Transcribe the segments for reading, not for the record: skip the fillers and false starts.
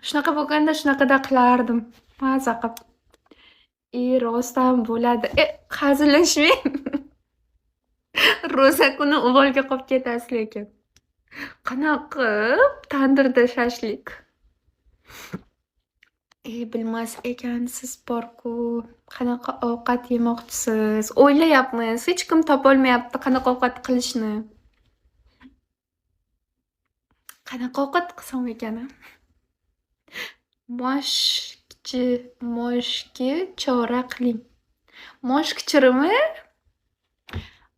Shunaqa bo'lganda shunaqada qilardim. Maza qilib. Rostdan bo'ladi. Hazillashmang. Ro'za kuni uvolga qolib ketasiz lekin. Qanaqa qilib tandirda shashlik? Bilmas ekansiz borku. Qanaqa ovqat yemoqchisiz? O'ylayapmiz. Hech kim topolmayapti qanaqa ovqat qilishni. Qanaqa ovqat qilsam ekan? Moshki chora qiling. Moshkichirimi?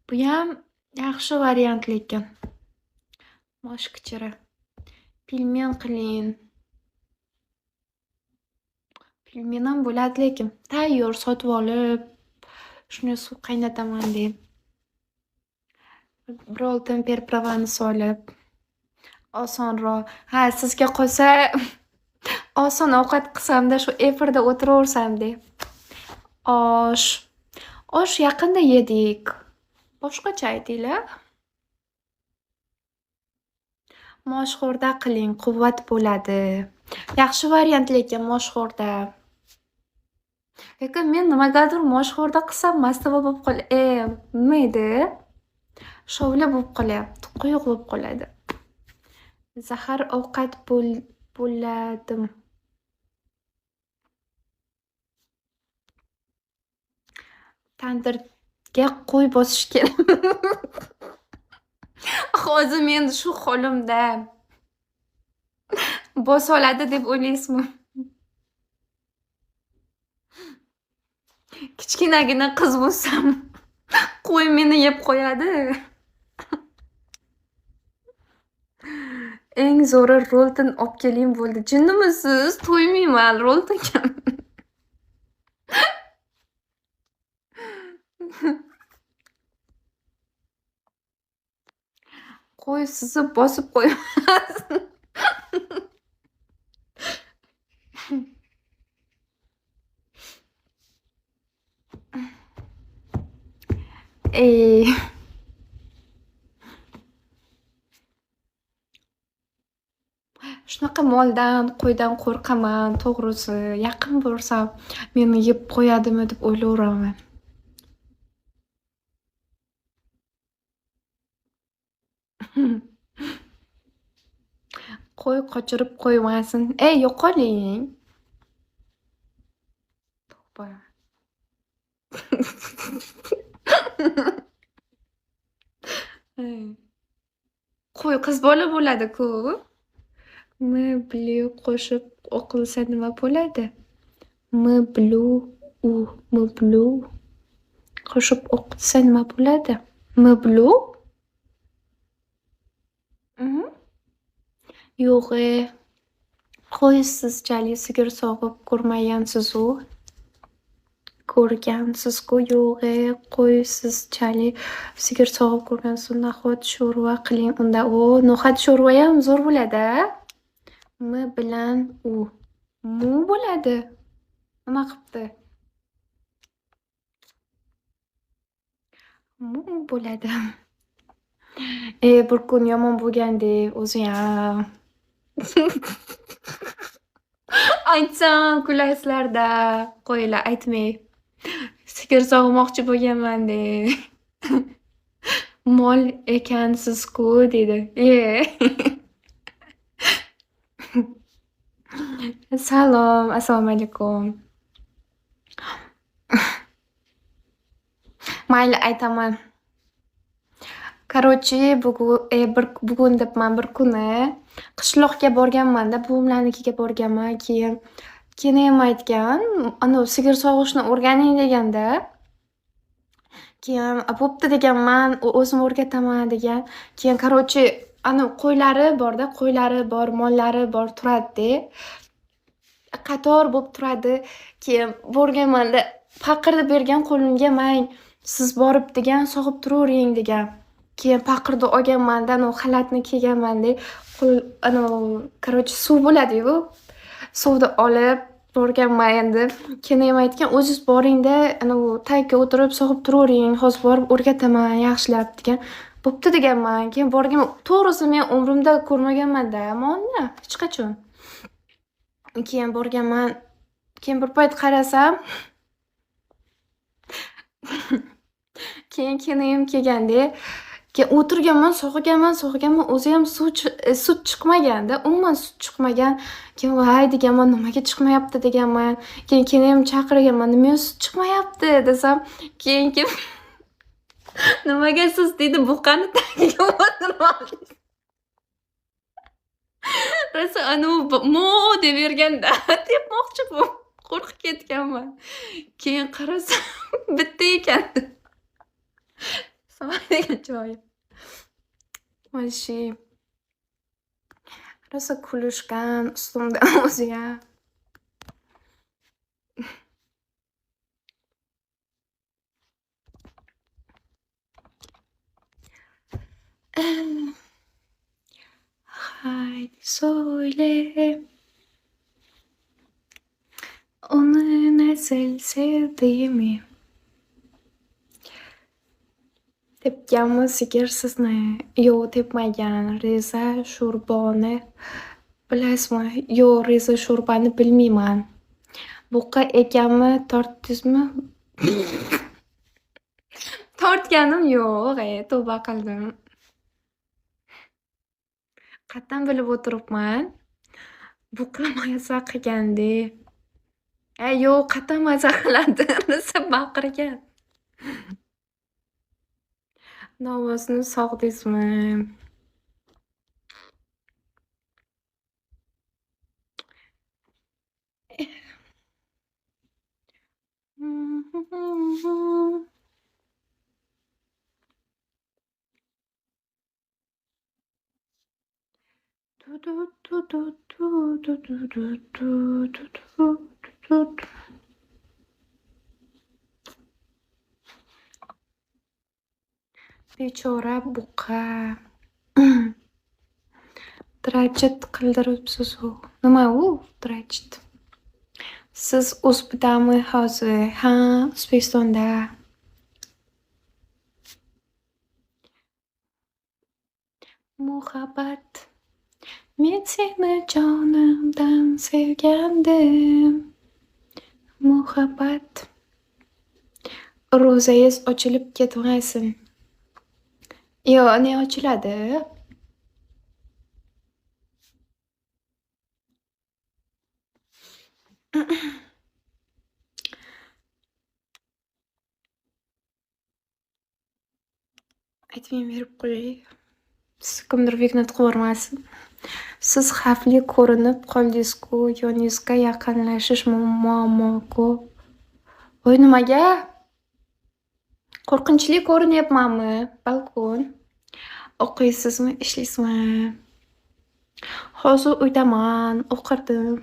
Buyam yaxshi variant lekin. Moshkichiri. Pilmen qiling. Pilmen ham bo'ladi lekin. Tayyor sotib olib, shuni suv qaynataman deb. Bir oltin perpravani solib. Osonroq. Ha, sizga qolsa oson ovqat qilsamda shu efirda o'tiraversam deb. Osh yaqinda yedik. Boshqacha aytinglar. Moshxo'rda qiling, quvvat bo'ladi. Yaxshi variant lekin moshxo'rda. Lekin men nimagadir moshxo'rda qilsam mastava bo'lib nima edi? Shovla bo'lib qolyapti, quyuq bo'lib qoladi. Zahar ovqat bo'ladim. Tandirga qo'y bosish kerak. Hozir men shu holimda bosoladi deb o'ylaysizmi? Kichkinagina qiz bo'lsam, qo'y meni yeb qo'yadi. Eng zo'ri rolton olib keling bo'ldi. Jinnimisiz? To'ymayman roltonga. Qo'y sizni bosib qo'ymasin. Shunaqa moldan, qo'ydan qo'rqaman, to'g'risi. Yaqin bo'lsam, meni yeb qo'yadimi deb o'ylayveraman. Qo'y qochirib qo'ymasin. Yo'qoling. To'g'ri. Qo'y qiz bola bo'ladi-ku. Miblu qo'shib o'qilsa nima bo'ladi? Miblu qo'shib o'qilsa nima bo'ladi? Miblu? Yo'q, qo'y sizchalik sigir sog'ib ko'rmagansiz-u. Ko'rgansiz-ku, yo'q, qo'y sizchalik sigir sog'ib ko'rgansiz. No'xat sho'rva qiling unda. No'xat sho'rva ham zo'r bo'ladi. M bilan u. Mu bo'ladi. Nima qilibdi? Mu bo'ladi. Bir kun yomon bo'lgandek, o'zi ham. Aytsam kulaysizlarda. Qo'yinglar, aytmay. Sigir sog'moqchi bo'lganman deb. Mol ekansiz-ku dedi. Salom, assalomu alaykum. Mayli, aytaman. Короче, bugun debman, bir kuni qishloqqa borganman-da, buvimlarnikiga borganman. Keyin ham aytgan, sigir sog'ishni o'rganing deganda. Keyin bo'pti deganman, o'zim o'rgataman degan. Keyin короче, qo'ylari borda, qo'ylari bor, mollari bor turadi. Qator bo'lib turadi. Keyin borganman-da, paqirni bergan qo'limga, "Mang, siz borib degan, sog'ib turavering" degan. Keyin paqirni olganman-da, xalatni kiyganman-da, короче, suv bo'ladi-yu. Suvni olib borganman endi. Keyin ham aytgan, "O'zingiz boring-da, tagga o'tirib sog'ib turavering, hozir borib o'rgataman yaxshilab" degan. Bo'pti deganman. Keyin borganman. To'g'risi men umrimda ko'rmaganman-da, monni hech qachon. Keyin borganman. Keyin bir payt qarasam, keyin kelinim kelganda, keyin o'tirganman, sog'inganman, o'ziyam sut chiqmaganda, umuman sut chiqmagan. Keyin voy deganman, nimaga chiqmayapti deganman. Keyin kelinim chaqirganman, nimaga sut chiqmayapti desam, keyin kelib nimaga siz deydi buqani tagiga o'tirib olasiz. Rosa anavi mo deverganda tepmoqchi bo'lib qo'rqib ketganman. Keyin qarasam bitta ekan. So'raydigan joyi. Voshie rosa kulishgan ustimdan o'ziyam. Haydi söyle, onu nasıl sevdiğimi. Tepganmi sigir sizni? Yo'q, tepmagan. Reza sho'rboni bilasizmi? Yo'q, reza sho'rbani bilmayman. Buqa ekanmi, tortdingizmi? Tortganim yo'q, tavba qildim. Qayerdan bilib o'tiribman? Buqa maza qilgandi. Yo'q, qayerdan maza qiladi? Rosa baqirgan. Ovozni sog'dingizmi? Du du du du du du du du du du du du. Bechora buqa. Trajit qildiribsiz-u. Nima u trajit? Siz o'zbidami hozir? Ha, O'zbekistonda. Muhabbat. Men seni jonimdan sevgandim. Muhabbat. Ro'zangiz ochilib ketmasin. Yo'q, ne ochiladi? Aytmay berib qo'yay. Siz kimdir ignat qilavermasin. Siz xavfli ko'rinib qoldingiz-ku, yoningizga yaqinlashish muammo-ku. Voy nimaga? Qo'rqinchli ko'rinyapmanmi? Balkon. O'qiysizmi, ishlaysizmi? Hozir uydaman, o'qirdim.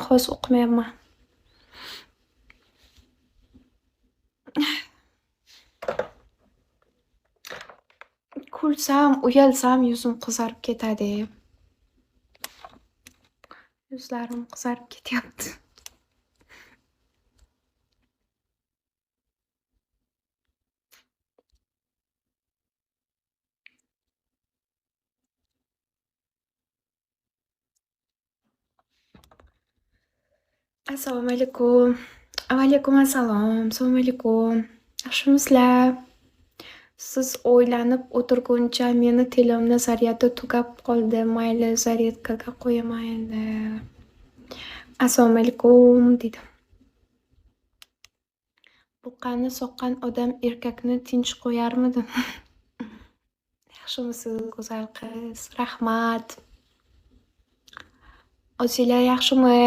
Hozir o'qimayapman. Kulsam, uyalsam yuzim qizarib ketadi. Yuzlarim qizarib ketyapti. Assalomu alaykum. Alaykum assalom. Assalomu alaykum. Yaxshimisizlar? Siz o'ylanib o'tirguncha meni telemni zaryadi tugab qoldi. Mayli, zaryadkaga qo'yaman endi. Assalomu alaykum dedim. Buqani soqqan odam erkakni tinch qo'yarmidi? Yaxshimisiz, go'zal qiz? Rahmat. O'zinglar yaxshimi?